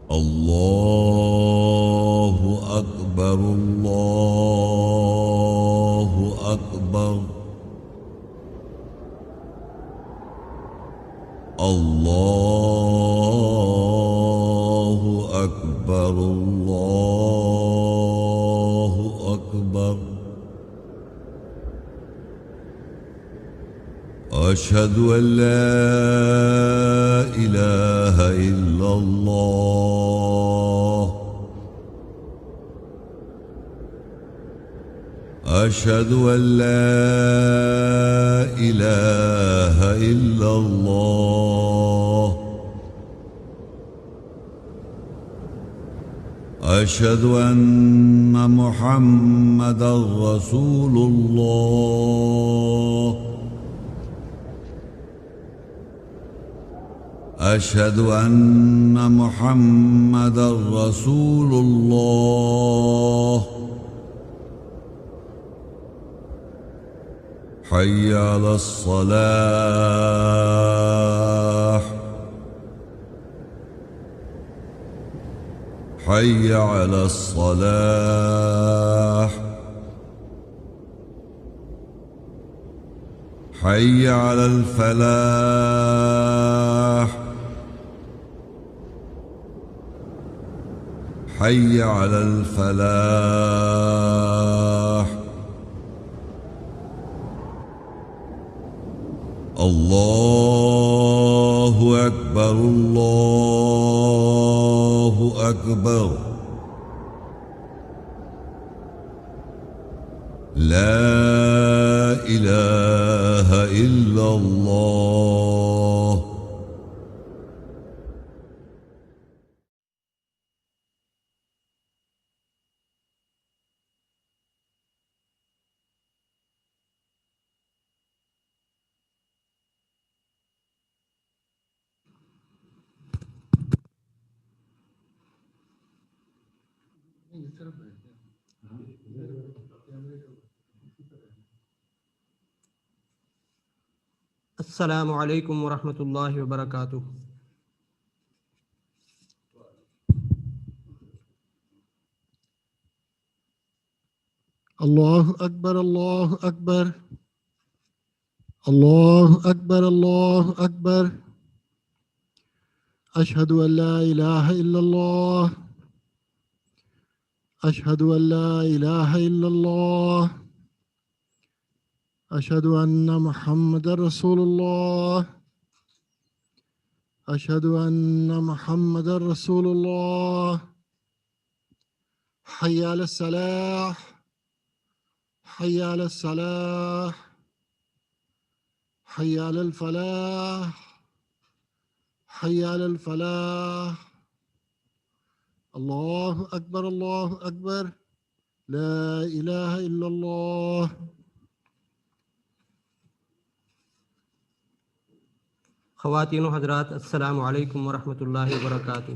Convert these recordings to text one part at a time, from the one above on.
اللہ اکبر اللہ اکبر اللہ اکبر اللہ اکبر اشہد ان لا الہ الا اللہ اشہد ان لا الہ الا اللہ اشہد ان محمد رسول اللہ اشہد ان محمد رسول اللہ حی علی الصلاح حی علی الصلاح حی علی الفلاح حی علی الفلاح اللہ اکبر اللہ اکبر لا الہ الا اللہ السلام علیکم ورحمۃ اللہ وبرکاتہ۔ اللہ اکبر اللہ اکبر اللہ اکبر اللہ اکبر اشہد ان لا الہ الا اللہ اشہد ان لا الہ الا اللہ اشہد ان محمد رسول اللہ اشہد ان محمد رسول اللہ حی علی الصلاح حی علی الصلاح حی علی الفلاح حی علی الفلاح اللہ اکبر لا الہ الا اللہ۔ خواتین و حضرات، السلام علیکم ورحمۃ اللہ وبرکاتہ۔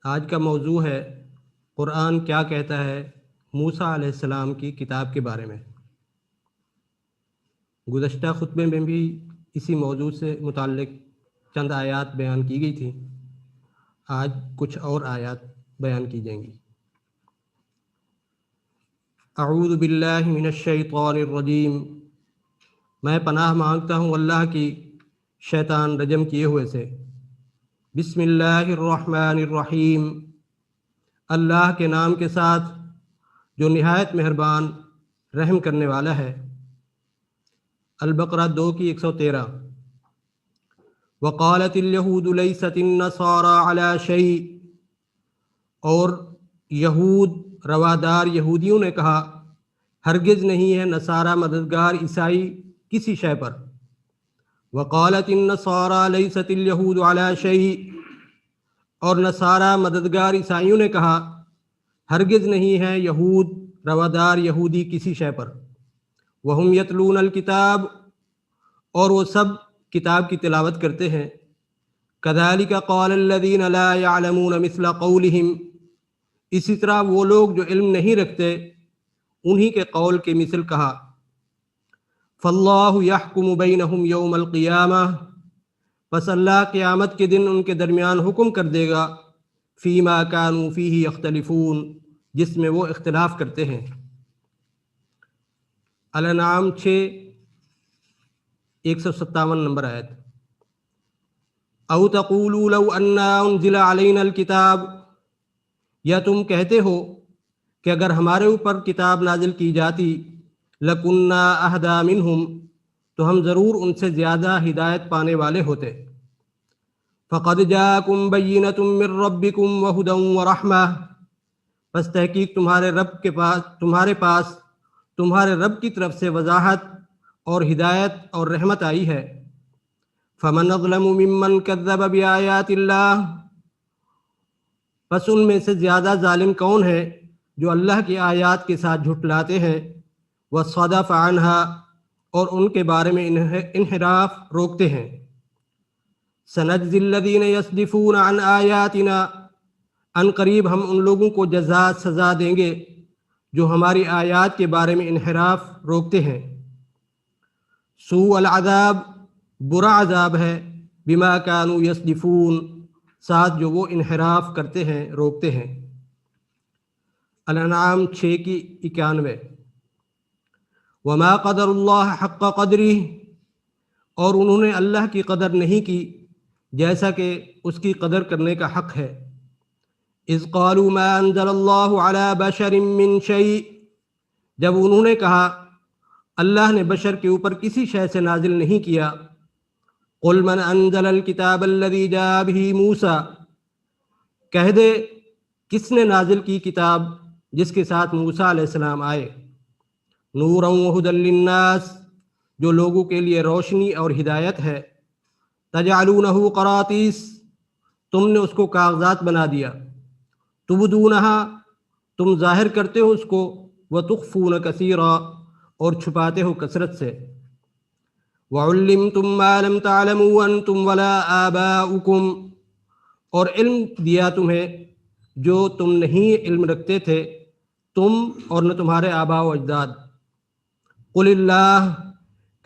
آج کا موضوع ہے قرآن کیا کہتا ہے موسیٰ علیہ السلام کی کتاب کے بارے میں۔ گزشتہ خطبے میں بھی اسی موضوع سے متعلق چند آیات بیان کی گئی تھی، آج کچھ اور آیات بیان کی جائیں گی۔ اعوذ باللہ من الشیطان الرجیم، میں پناہ مانگتا ہوں اللہ کی شیطان رجم کیے ہوئے سے۔ بسم اللہ الرحمن الرحیم، اللہ کے نام کے ساتھ جو نہایت مہربان رحم کرنے والا ہے۔ البقرہ 2 کی 113۔ وقالت الیہود لیست النصارى علی شیء، اور یہود روادار یہودیوں نے کہا ہرگز نہیں ہے نصارہ مددگار عیسائی کسی شے پر۔ وقالت النصارى لیست الیہود علی شیء، اور نصارہ مددگار عیسائیوں نے کہا ہرگز نہیں ہے یہود روادار یہودی کسی شے پر۔ وہم یتلون الکتاب، اور وہ سب کتاب کی تلاوت کرتے ہیں۔ کذالک قال الذین لا یعلمون مثل قولہم، اسی طرح وہ لوگ جو علم نہیں رکھتے انہی کے قول کے مثل کہا۔ فاللہ یحکم بینہم یوم القیامہ، پس اللہ قیامت کے دن ان کے درمیان حکم کر دے گا فیما کانوا فیہ یختلفون، جس میں وہ اختلاف کرتے ہیں۔ الانعام 6:157 نمبر آیت۔ او تقولوا لو انا انزل علینا الکتاب، یا تم کہتے ہو کہ اگر ہمارے اوپر کتاب نازل کی جاتی لکننا اہدی منہم، تو ہم ضرور ان سے زیادہ ہدایت پانے والے ہوتے۔ فقد جاءکم بینۃ من ربکم وہدی ورحمہ، پس تحقیق تمہارے پاس تمہارے رب کی طرف سے وضاحت اور ہدایت اور رحمت آئی ہے۔ فمن اظلم ممن کذب بآیات اللہ، پس ان میں سے زیادہ ظالم کون ہے جو اللہ کی آیات کے ساتھ جھٹلاتے ہیں، وصدف عنہا، اور ان کے بارے میں انحراف روکتے ہیں۔ سنجزی الذین یصدفون عن آیاتنا، ان قریب ہم ان لوگوں کو جزا سزا دیں گے جو ہماری آیات کے بارے میں انحراف روکتے ہیں۔ سوء العذاب، برا عذاب ہے، بما کانوا یصدفون، ساتھ جو وہ انحراف کرتے ہیں روکتے ہیں۔ الانعام 6:91۔ وما قدر اللہ حق قدرہ، اور انہوں نے اللہ کی قدر نہیں کی جیسا کہ اس کی قدر کرنے کا حق ہے۔ اذ قالوا ما انزل اللہ علی بشر من شیء، جب انہوں نے کہا اللہ نے بشر کے اوپر کسی شے سے نازل نہیں کیا۔ قل من انزل الکتاب الذی جاء بہ موسی، کہہ دے کس نے نازل کی کتاب جس کے ساتھ موسیٰ علیہ السلام آئے۔ نورا وہدی للناس، جو لوگوں کے لیے روشنی اور ہدایت ہے۔ تجعلونہ قراطیس، تم نے اس کو کاغذات بنا دیا۔ تبدونہا، تم ظاہر کرتے ہو اس کو، وتخفون کثیرا، اور چھپاتے ہو کثرت سے۔ وعلمتم ما لم تعلموا انتم ولا آباؤکم، اور علم دیا تمہیں جو تم نہیں علم رکھتے تھے، تم اور نہ تمہارے آباء و اجداد۔ قل اللہ،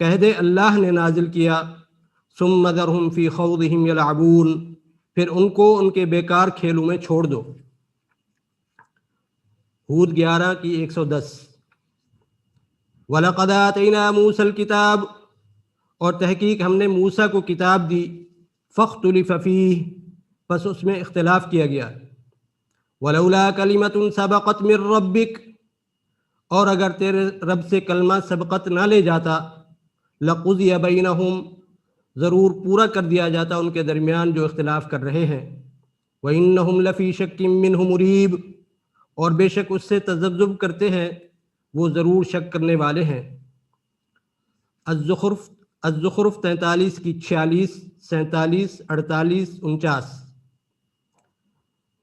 کہہ دے اللہ نے نازل کیا۔ ثم ذرہم فی خوضہم یلعبون، پھر ان کو ان کے بیکار کھیلوں میں چھوڑ دو۔ ہود 11:110۔ وَلَقَدْ آتَيْنَا مُوسَى الْكِتَابَ، اور تحقیق ہم نے موسیٰ کو کتاب دی۔ فَاخْتُلِفَ فِيهِ، پس اس میں اختلاف کیا گیا۔ وَلَوْلَا كَلِمَةٌ سَبَقَتْ مِن رَبِّكَ، اور اگر تیرے رب سے کلمہ سبقت نہ لے جاتا، لَقُضِيَ بَيْنَهُمْ، ضرور پورا کر دیا جاتا ان کے درمیان جو اختلاف کر رہے ہیں۔ وَإِنَّهُمْ لَفِي شَكٍّ مِّنْهُ مُرِيبٍ، اور بے شک اس سے تذبذب کرتے ہیں، وہ ضرور شک کرنے والے ہیں۔ الزخرف 43:46، 47، 48، 49۔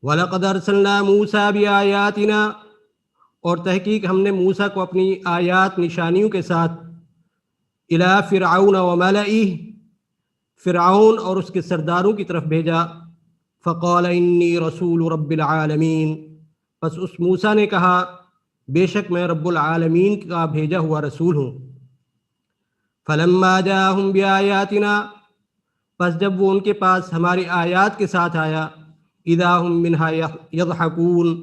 وَلَقَدْ أَرْسَلْنَا مُوسَى بِآيَاتِنَا، اور تحقیق ہم نے موسیٰ کو اپنی آیات نشانیوں کے ساتھ إِلَى فِرْعَوْنَ وَمَلَئِهِ، فرعون اور اس کے سرداروں کی طرف بھیجا۔ فَقَالَ إِنِّي رَسُولُ رَبِّ الْعَالَمِينَ، پس اس موسیٰ نے کہا بے شک میں رب العالمین کا بھیجا ہوا رسول ہوں۔ فَلَمَّا جَاءَهُم بِآيَاتِنَا، پس جب وہ ان کے پاس ہماری آیات کے ساتھ آیا، اِذَا هُم مِنْهَا يَضْحَكُونَ،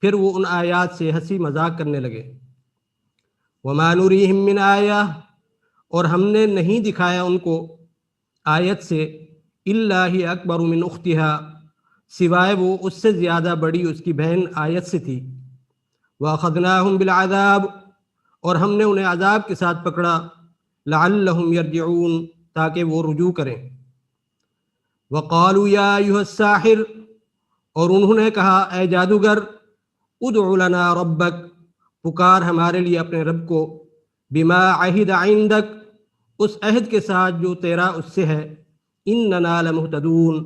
پھر وہ ان آیات سے ہنسی مذاق کرنے لگے۔ وَمَا نُرِيهِم مِّنْ آیَةٍ، اور ہم نے نہیں دکھایا ان کو آیت سے، إِلَّا هِيَ أَكْبَرُ مِنْ أُخْتِهَا، سوائے وہ اس سے زیادہ بڑی اس کی بہن آیت سے تھی۔ وَأَخَذْنَاهُمْ بِالْعَذَابِ، اور ہم نے انہیں عذاب کے ساتھ پکڑا، لَعَلَّهُمْ يَرْجِعُونَ، تاکہ وہ رجوع کریں۔ وَقَالُوا يَا أَيُّهَا السَّاحِرُ، اور انہوں نے کہا اے جادوگر، ادع لنا ربک، پکار ہمارے لیے اپنے رب کو، بما عہد عندک، اس عہد کے ساتھ جو تیرا اس سے ہے، اننا لمہتدون،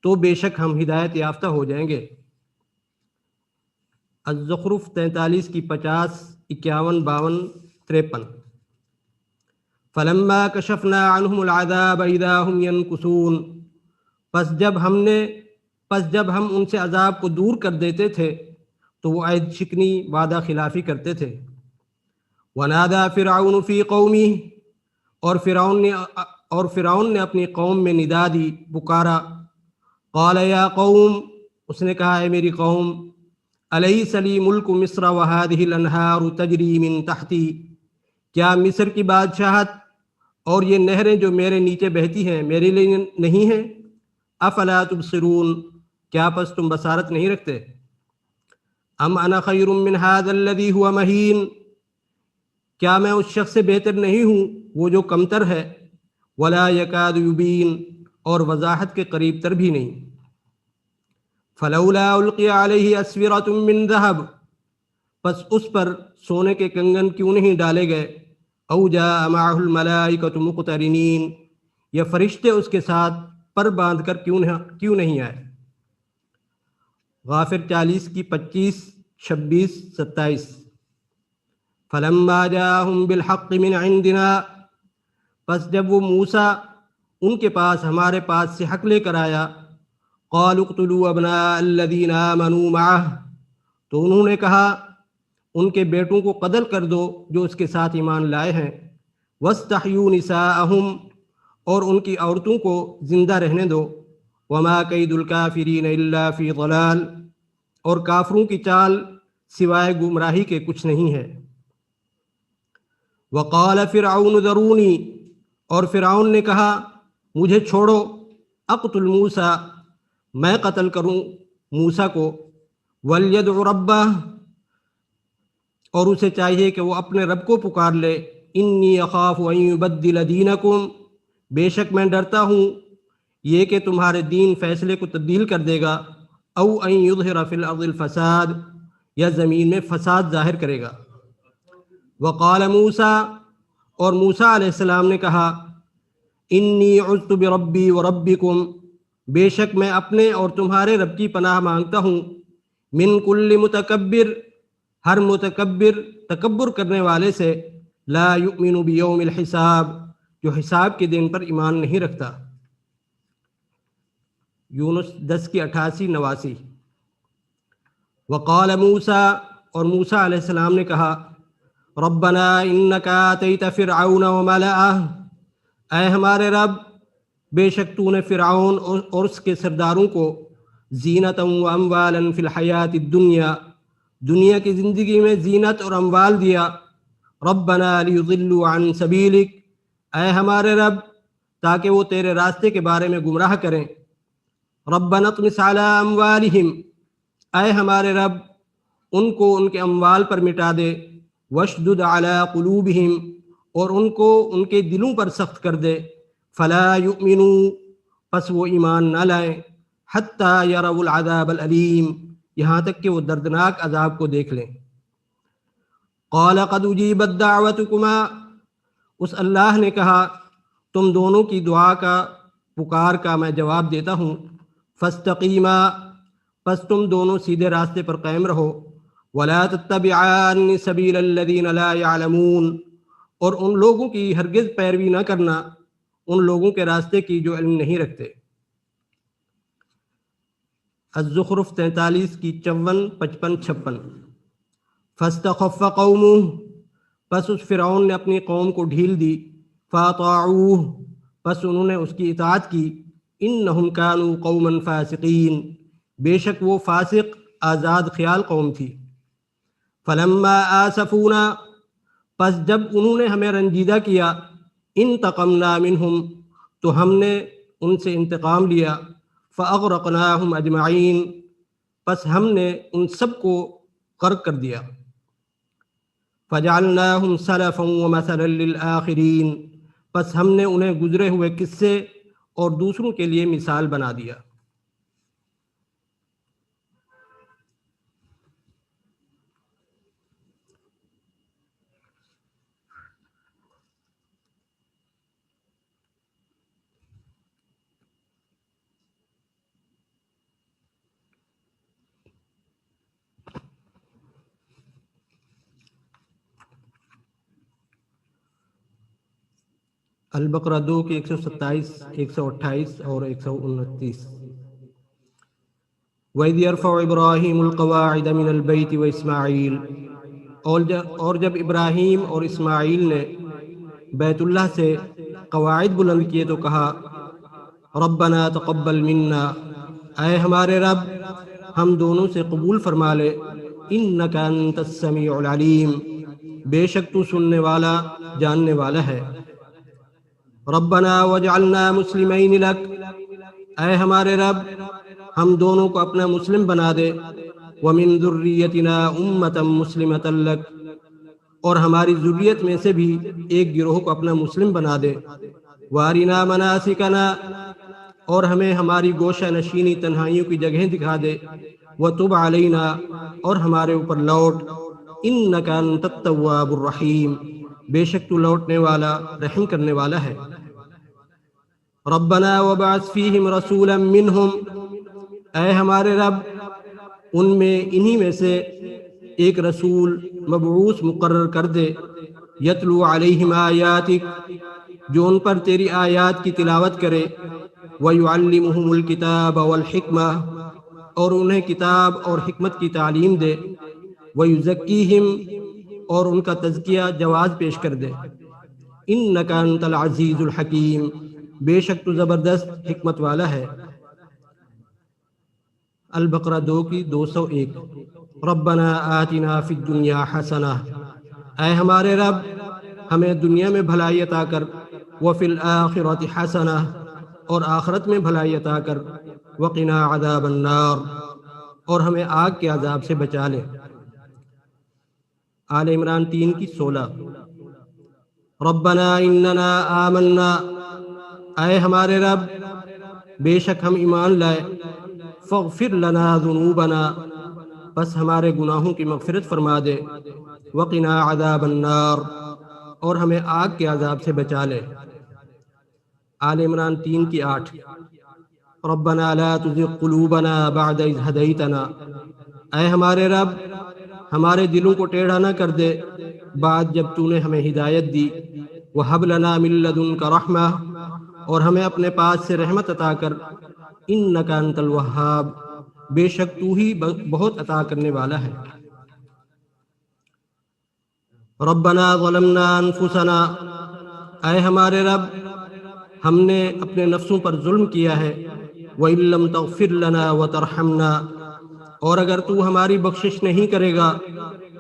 تو بے شک ہم ہدایت یافتہ ہو جائیں گے۔ الزخرف 43:50، 51، 52، 53۔ فلما کشفنا عنہم العذاب اذا ہم ینکثون، پس جب ہم ان سے عذاب کو دور کر دیتے تھے تو وہ عہد شکنی وعدہ خلافی کرتے تھے۔ ونادى فرعون فی قومہ، اور فرعون نے اور فرعون نے اپنی قوم میں ندا دی، پکارا، قال یا قوم، اس نے کہا ہے میری قوم، الیس لی ملک مصر وہذہ الانہار تجری من تحتی، کیا مصر کی بادشاہت اور یہ نہریں جو میرے نیچے بہتی ہیں میرے لیے نہیں ہیں؟ افلا تبصرون، کیا پس تم بصارت نہیں رکھتے؟ ام انا خیر من ھذا الذی ھو مہین، کیا میں اس شخص سے بہتر نہیں ہوں وہ جو کمتر ہے، ولا یکاد یبین، اور وضاحت کے قریب تر بھی نہیں۔ فلولا القی علیہ اسورۃ من ذہب، پس اس پر سونے کے کنگن کیوں نہیں ڈالے گئے، او جاء معہ الملائکۃ مقترنین، یا فرشتے اس کے ساتھ پر باندھ کر کیوں نہیں آئے۔ غافر 40 کی 25، 26، 27۔ فلما جاءہم بالحق من عندنا، پس جب وہ موسیٰ ان کے پاس ہمارے پاس سے حق لے کر آیا، قالوا اقتلوا ابناء الذین آمنوا معہ، تو انہوں نے کہا ان کے بیٹوں کو قتل کر دو جو اس کے ساتھ ایمان لائے ہیں، واستحیوا نساءہم، اور ان کی عورتوں کو زندہ رہنے دو، وما کید الکافرین الا فی ضلال، اور کافروں کی چال سوائے گمراہی کے کچھ نہیں ہے۔ وقال فرعون ذرونی، اور فرعون نے کہا مجھے چھوڑو، اقتل موسیٰ، میں قتل کروں موسیٰ کو، ولیدع ربہ، اور اسے چاہیے کہ وہ اپنے رب کو پکار لے، انی اخاف ان یبدل دینکم، بے شک میں ڈرتا ہوں یہ کہ تمہارے دین فیصلے کو تبدیل کر دے گا، او ان یظہر فی الارض الفساد، یا زمین میں فساد ظاہر کرے گا۔ وقال موسیٰ، اور موسیٰ علیہ السلام نے کہا، انی عذت بربی وربکم، بے شک میں اپنے اور تمہارے رب کی پناہ مانگتا ہوں، من کل متکبر، ہر متکبر تکبر کرنے والے سے، لا یؤمن بیوم الحساب، جو حساب کے دن پر ایمان نہیں رکھتا۔ یونس 10 کی 88، 89۔ وقال موسیٰ، اور موسیٰ علیہ السلام نے کہا، ربنا انک آتیت فرعون وملأہ، اے ہمارے رب، بے شک تو نے فرعون اور اس کے سرداروں کو زینتا و اموالا فی الحیات الدنیا، دنیا کی زندگی میں زینت اور اموال دیا، ربنا لیضلوا عن سبیلک، اے ہمارے رب تاکہ وہ تیرے راستے کے بارے میں گمراہ کریں، ربنا اطمس علی اموالہم، اے ہمارے رب ان کو ان کے اموال پر مٹا دے، واشدد علی قلوبہم، اور ان کو ان کے دلوں پر سخت کر دے، فلا یؤمنوا، پس وہ ایمان نہ لائیں، حتی یروا العذاب العلیم، یہاں تک کہ وہ دردناک عذاب کو دیکھ لیں۔ قال قد اجیبت دعوتکما، اس اللہ نے کہا تم دونوں کی دعا کا، پکار کا میں جواب دیتا ہوں، فاستقیما، پس تم دونوں سیدھے راستے پر قائم رہو، ولا تتبعان سبیل الذین لا یعلمون، اور ان لوگوں کی ہرگز پیروی نہ کرنا، ان لوگوں کے راستے کی جو علم نہیں رکھتے۔ الزخرف 43 کی 54، 55، 56۔ فاستخف قومہ، پس اس فرعون نے اپنی قوم کو ڈھیل دی، فاطاعوہ، پس انہوں نے اس کی اطاعت کی، انہم کانوا قوما فاسقین، بے شک وہ فاسق آزاد خیال قوم تھی۔ فلما آسفونا، پس جب انہوں نے ہمیں رنجیدہ کیا، انتقمنا منہم، تو ہم نے ان سے انتقام لیا، فاغرقناہم اجمعین، پس ہم نے ان سب کو غرق کر دیا، فجعلناہم سلفا ومثلا للآخرین، پس ہم نے انہیں گزرے ہوئے قصے اور دوسروں کے لیے مثال بنا دیا۔ البقرہ 2 کی 127، 128 اور 129۔ وَإِذْ يَرْفَعُ إِبْرَاهِيمُ الْقَوَاعِدَ مِنَ الْبَيْتِ وَإِسْمَاعِيلُ، اور جب ابراہیم اور اسماعیل نے بیت اللہ سے قواعد بلند کیے تو کہا ربنا تقبل منا، اے ہمارے رب ہم دونوں سے قبول فرما لے، انک انت السمیع العلیم، بے شک تو سننے والا جاننے والا ہے۔ ربنا واجعلنا مسلمین لک، اے ہمارے رب ہم دونوں کو اپنا مسلم بنا دے، ومن ذریتنا امۃ مسلمۃ لک، اور ہماری ذریت میں سے بھی ایک گروہ کو اپنا مسلم بنا دے، وارنا مناسکنا، اور ہمیں ہماری گوشہ نشینی تنہائیوں کی جگہیں دکھا دے، وتب علینا، اور ہمارے اوپر لوٹ، انک انت التواب الرحیم، بے شک تو لوٹنے والا رحم کرنے والا ہے۔ ربنا وبعث فیہم رسولا منہم، اے ہمارے رب ان میں انہی میں سے ایک رسول مبعوث مقرر کر دے، یتلو علیہم آیاتک، جو ان پر تیری آیات کی تلاوت کرے، ویعلمہم الکتاب والحکمہ، اور انہیں کتاب اور حکمت کی تعلیم دے، ویزکیہم، اور ان کا تزکیہ جواز پیش کر دے، انک انت العزیز الحکیم، بے شک تو زبردست حکمت والا ہے۔ البقرہ 2 کی 201۔ ربنا آتنا فی الدنیا حسنہ، اے ہمارے رب ہمیں دنیا میں بھلائی عطا کر، وفی الآخرۃ حسنہ، اور آخرت میں بھلائی عطا کر، وقنا عذاب النار، اور ہمیں آگ کے عذاب سے بچا لے۔ آل عمران 3 کی 16۔ ربنا اننا آمنا، اے ہمارے رب بے شک ہم ایمان لائے، فاغفر لنا ذنوبنا، بس ہمارے گناہوں کی مغفرت فرما دے، وقنا عذاب النار، اور ہمیں آگ کے عذاب سے بچا لے۔ آل عمران 3 کی 8۔ ربنا لا تزغ قلوبنا بعد اذ ہدیتنا، اے ہمارے رب ہمارے دلوں کو ٹیڑھا نہ کر دے بعد جب تو نے ہمیں ہدایت دی، وہب لنا من لدنک رحمہ، اور ہمیں اپنے پاس سے رحمت عطا کر، انک انت الوہاب، بے شک تو ہی بہت عطا کرنے والا ہے۔ ربنا ظلمنا انفسنا، اے ہمارے رب ہم نے اپنے نفسوں پر ظلم کیا ہے، وَإِن لَّمْ تَغْفِرْ لَنَا وَتَرْحَمْنَا، اور اگر تو ہماری بخشش نہیں کرے گا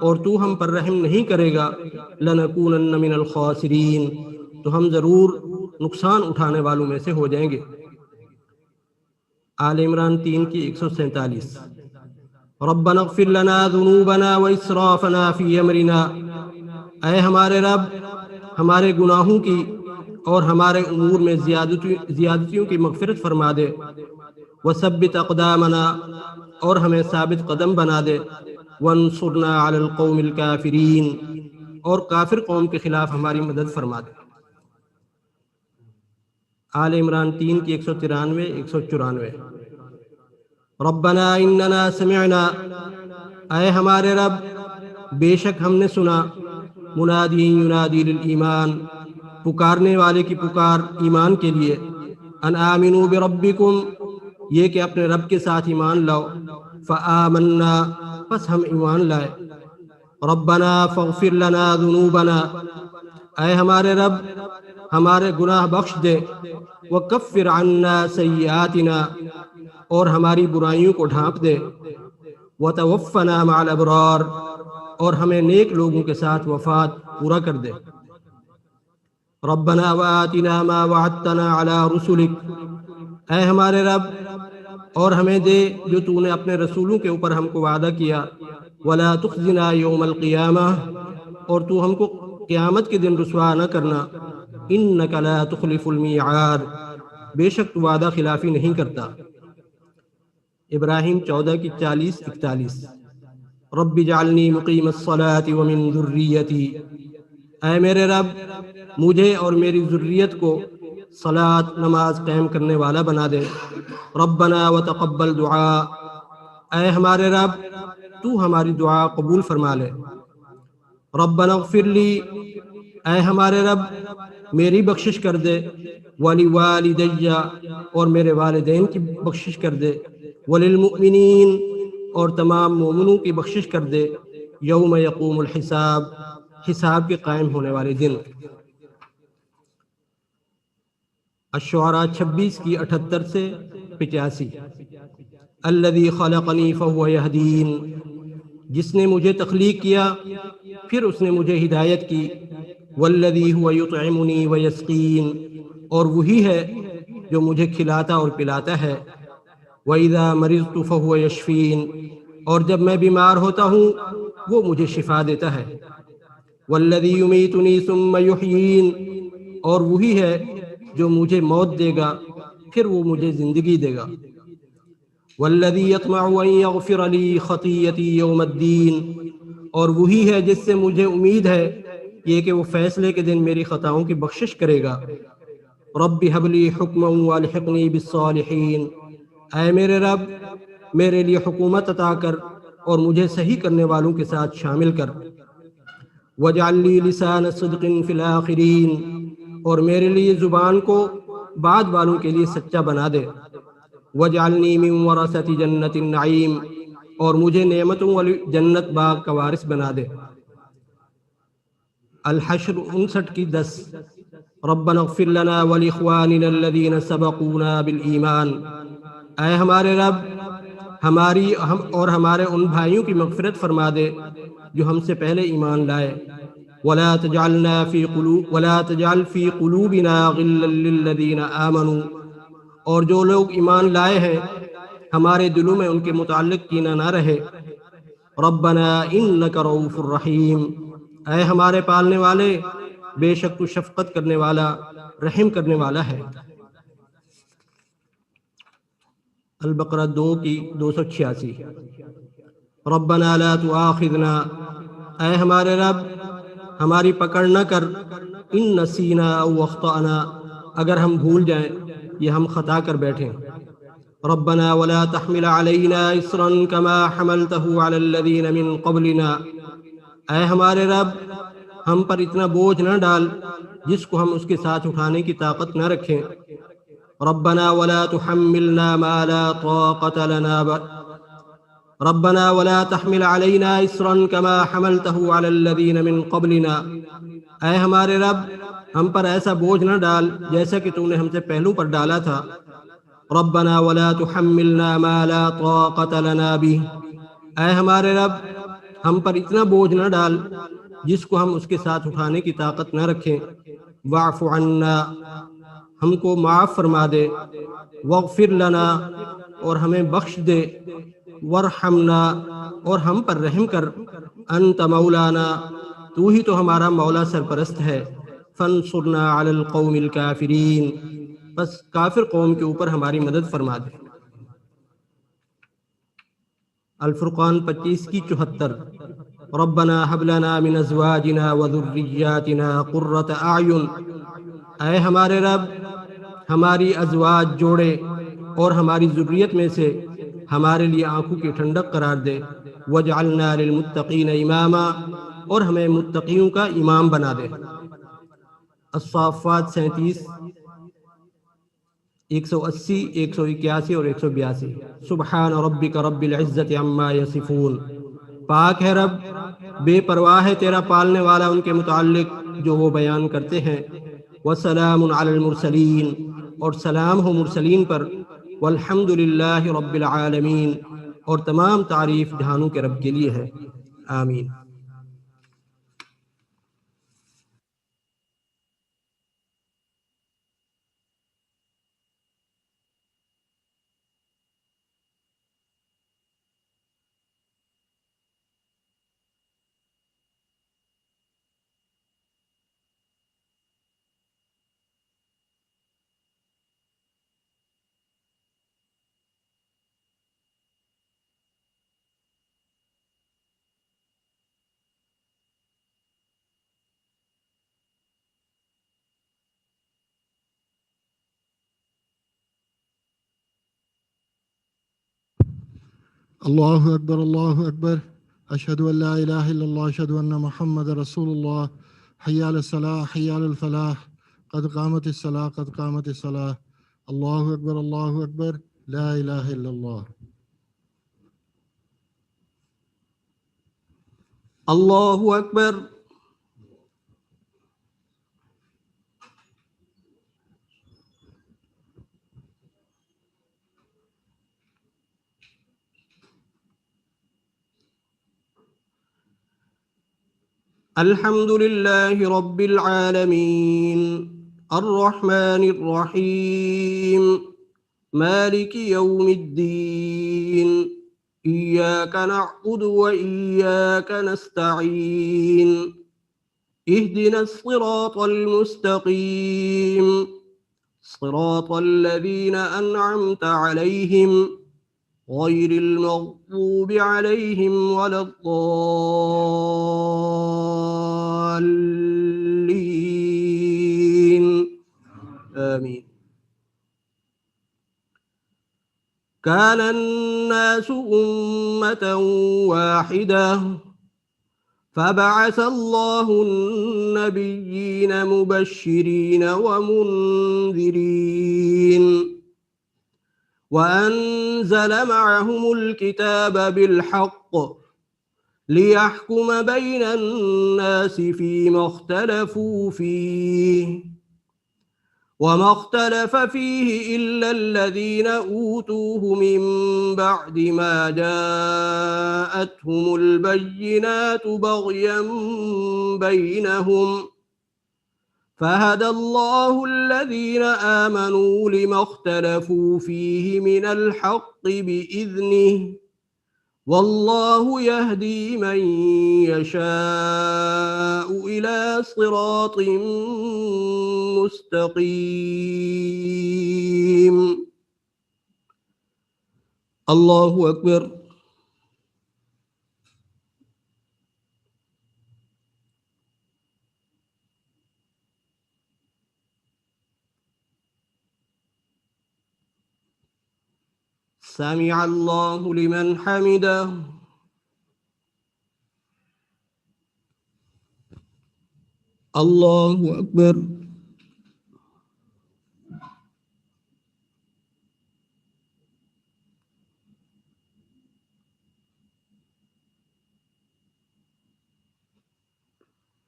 اور تو ہم پر رحم نہیں کرے گا، لَنَكُونَنَّ مِنَ الْخَاسِرِينَ، تو ہم ضرور نقصان اٹھانے والوں میں سے ہو جائیں گے۔ آل عمران 3 کی 147۔ ربنا اغفر لنا ذنوبنا واسرافنا فی امرنا، اے ہمارے رب ہمارے گناہوں کی اور ہمارے امور میں زیادتیوں کی مغفرت فرما دے، وثبت اقدامنا، اور ہمیں ثابت قدم بنا دے، وانصرنا علی القوم الکافرین، اور کافر قوم کے خلاف ہماری مدد فرما دے۔ آل عمران 3 کی 193 194۔ ربنا اننا سمعنا، اے ہمارے رب بے شک ہم نے سنا، منادی ینادی للایمان، پکارنے والے کی پکار ایمان کے لیے، ان آمنوا بربکم، یہ کہ اپنے رب کے ساتھ ایمان لاؤ، فآمنا، پس ہم ایمان لائے۔ ربنا فاغفر لنا ذنوبنا، اے ہمارے رب ہمارے گناہ بخش دے، وکفر عنا سیئاتنا، اور ہماری برائیوں کو ڈھانپ دے، وتوفنا مع الابرار، اور ہمیں نیک لوگوں کے ساتھ وفات پورا کر دے۔ ربنا وآتنا ما وعدتنا علی رسلک، اے ہمارے رب اور ہمیں دے جو تو نے اپنے رسولوں کے اوپر ہم کو وعدہ کیا، ولا تخزنا یوم القیامہ، اور تو ہم کو قیامت کے دن رسوا نہ کرنا، انک لا تخلف المیعاد، بے شک تو وعدہ خلافی نہیں کرتا۔ ابراہیم 14 کی 40-41۔ رب اجعلنی مقیم الصلاۃ ومن ذریتی، اے میرے رب مجھے اور میری ذریت کو صلاۃ نماز قائم کرنے والا بنا دے۔ ربنا وتقبل دعا، اے ہمارے رب تو ہماری دعا قبول فرما لے۔ ربنا اغفر لی، اے ہمارے رب میری بخشش کر دے، ولوالدی، اور میرے والدین کی بخشش کر دے، وللمؤمنین، اور تمام مومنوں کی بخشش کر دے، یوم یقوم الحساب، حساب کے قائم ہونے والے دن۔ الشعراء 26 کی 78 سے 85۔ الذی خلقنی فہو یہدین، جس نے مجھے تخلیق کیا پھر اس نے مجھے ہدایت کی۔ والذی هو یطعمنی ویسقین، اور وہی ہے جو مجھے کھلاتا اور پلاتا ہے۔ وَإِذَا مَرِضْتُ فَهُوَ يَشْفِينِ، اور جب میں بیمار ہوتا ہوں وہ مجھے شفا دیتا ہے۔ وَالَّذِي يُمِيتُنِي ثُمَّ يُحْيِينِ، اور وہی ہے جو مجھے موت دے گا پھر وہ مجھے زندگی دے گا۔ وَالَّذِي يَطْمَعُ أَن يَغْفِرَ لِي خَطِيَّتِي يَوْمَ الدِّينِ، اور وہی ہے جس سے مجھے امید ہے یہ کہ وہ فیصلے کے دن میری خطاؤں کی بخشش کرے گا۔ رب هب لی حکما والحقنی بالصالحین، اے میرے رب میرے لیے حکومت عطا کر اور مجھے صحیح کرنے والوں کے ساتھ شامل کر۔ واجعل لی لسان صدق فی الآخرین، اور میرے لیے زبان کو بعد والوں کے لیے سچا بنا دے۔ واجعلنی من ورثۃ جنت النعیم، اور مجھے نعمتوں والی جنت باغ کا وارث بنا دے۔ الحشر 59 کی 10۔ ربنا اغفر لنا ولاخواننا الذین سبقونا بالایمان، اے ہمارے رب ہماری اور ہمارے ان بھائیوں کی مغفرت فرما دے جو ہم سے پہلے ایمان لائے۔ ولا تجعل فی قلوبنا غلا للذین آمنوا، اور جو لوگ ایمان لائے ہیں ہمارے دلوں میں ان کے متعلق کینہ نہ رہے۔ ربنا انک رؤوف الرحیم، اے ہمارے پالنے والے بے شک تو شفقت کرنے والا رحم کرنے والا ہے۔ البقرہ 2 کی 286۔ ربنا لا تؤاخذنا، اے ہمارے رب ہماری پکڑ نہ کر، ان نسینا او اخطأنا، اگر ہم بھول جائیں یا ہم خطا کر بیٹھیں۔ ربنا ولا تحمل علينا اصرا كما حملته على الذين من قبلنا، اے ہمارے رب ہم پر اتنا بوجھ نہ ڈال جس کو ہم اس کے ساتھ اٹھانے کی طاقت نہ رکھیں۔ ربنا ولا تحملنا ما لا طاقة لنا ربنا ولا تحمل علينا اصرا كما حملته على الذين من قبلنا، اے ہمارے رب ہم پر ایسا بوجھ نہ ڈال جیسا کہ تو نے ہم سے پہلوں پر ڈالا تھا۔ ربنا ولا تحملنا ما لا طاقة لنا به، اے ہمارے رب ہم پر اتنا بوجھ نہ ڈال جس کو ہم اس کے ساتھ اٹھانے کی طاقت نہ رکھیں۔ واعف عنا، ہم کو معاف فرما دے۔ واغفر لنا، اور ہمیں بخش دے۔ وارحمنا، اور ہم پر رحم کر۔ انت مولانا، تو ہی تو ہمارا مولا سرپرست ہے۔ فانصرنا علی القوم الکافرین، بس کافر قوم کے اوپر ہماری مدد فرما دے۔ الفرقان 25 کی 74۔ ربنا هب لنا من ازواجنا وذرياتنا قرة اعین، اے ہمارے رب ہماری ازواج جوڑے اور ہماری ذریت میں سے ہمارے لیے آنکھوں کی ٹھنڈک قرار دے۔ واجعلنا للمتقین اماما، اور ہمیں متقیوں کا امام بنا دے۔ الصافات 37، 180، 181 اور 182۔ سبحان ربک رب العزت عما یصفون، پاک ہے رب بے پرواہ ہے تیرا پالنے والا ان کے متعلق جو وہ بیان کرتے ہیں۔ وسلام علی المرسلین، اور سلام ہو مرسلین پر۔ والحمد للہ رب العالمین، اور تمام تعریف جہانوں کے رب کے لیے ہے۔ آمین۔ اللہ اکبر، اللہ اکبر، اشہد ان لا الہ الا اللہ، اشہد ان محمد رسول اللہ۔ حی علی الصلاۃ، حی علی الفلاح، قد قامت الصلاۃ، قد قامت الصلاۃ۔ اللہ اکبر، اللہ اکبر، لا الہ الا اللہ۔ اللہ اکبر۔ الحمد لله رب العالمين الرحمن الرحيم مالك يوم الدين إياك نعبد وإياك نستعين اهدنا الصراط المستقيم صراط الذين أنعمت عليهم غير المغضوب عليهم ولا الضالين آمين. كان الناس أمة واحدة فبعث الله النبيين مبشرين ومنذرين وأنزل معهم الكتاب بالحق ليحكم بين الناس فيما اختلفوا فيه وما اختلف فيه إلا الذين أوتوه من بعد ما جاءتهم البينات بغيا بينهم فهدى الله الذين آمنوا لما اختلفوا فيه من الحق بإذنه والله يهدي من يشاء إلى صراط مستقيم. الله أكبر. سمع الله لمن حمده. الله أكبر.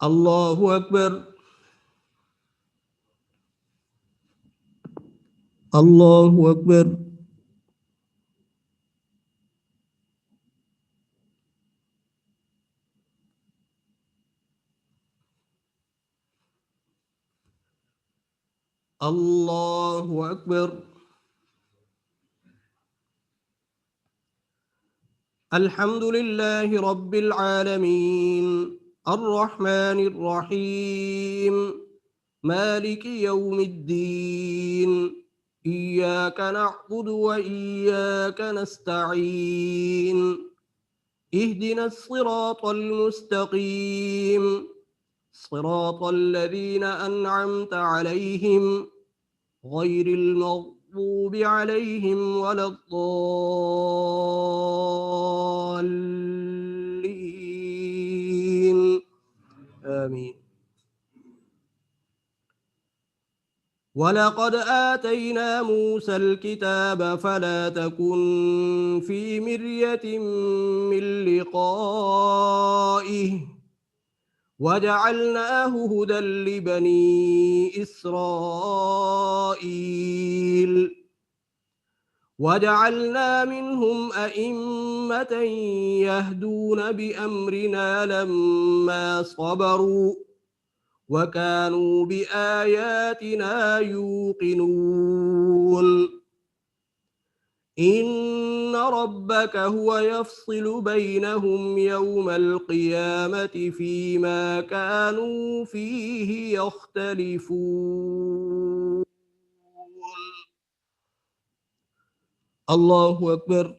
الله أكبر. الله أكبر. الله أكبر. الحمد لله رب العالمين الرحمن الرحيم مالك يوم الدين إياك نعبد وإياك نستعين اهدنا الصراط المستقيم صراط الذين أنعمت عليهم غير المغضوب عليهم ولا الضالين آمين. ولقد آتينا موسى الكتاب فلا تكن في مرية من لقائه وجعلناه هدى لبني إسرائيل وجعلنا منهم أئمة يهدون بأمرنا لما صبروا وكانوا بآياتنا يوقنون. إن ربك هو يفصل بينهم يوم القيامة فيما كانوا فيه يختلفون. الله أكبر.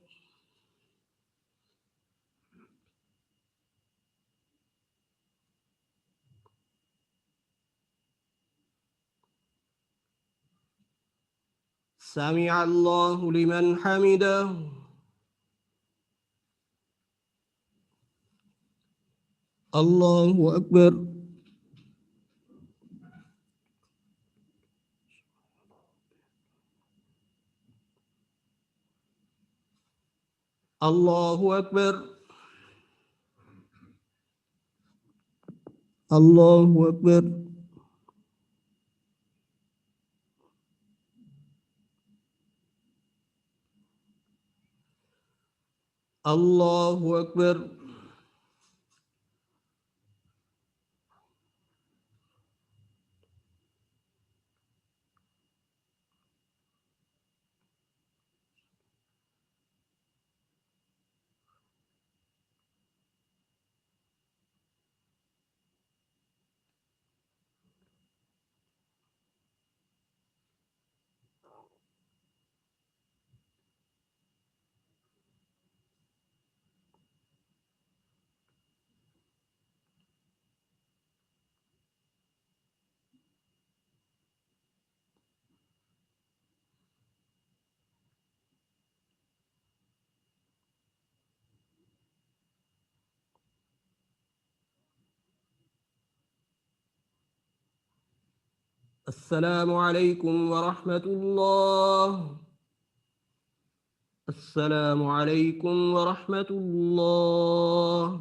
سمع الله لمن حمده. الله أكبر. الله أكبر. الله أكبر. الله أكبر. السلام علیکم ورحمۃ اللہ. السلام علیکم ورحمۃ اللہ.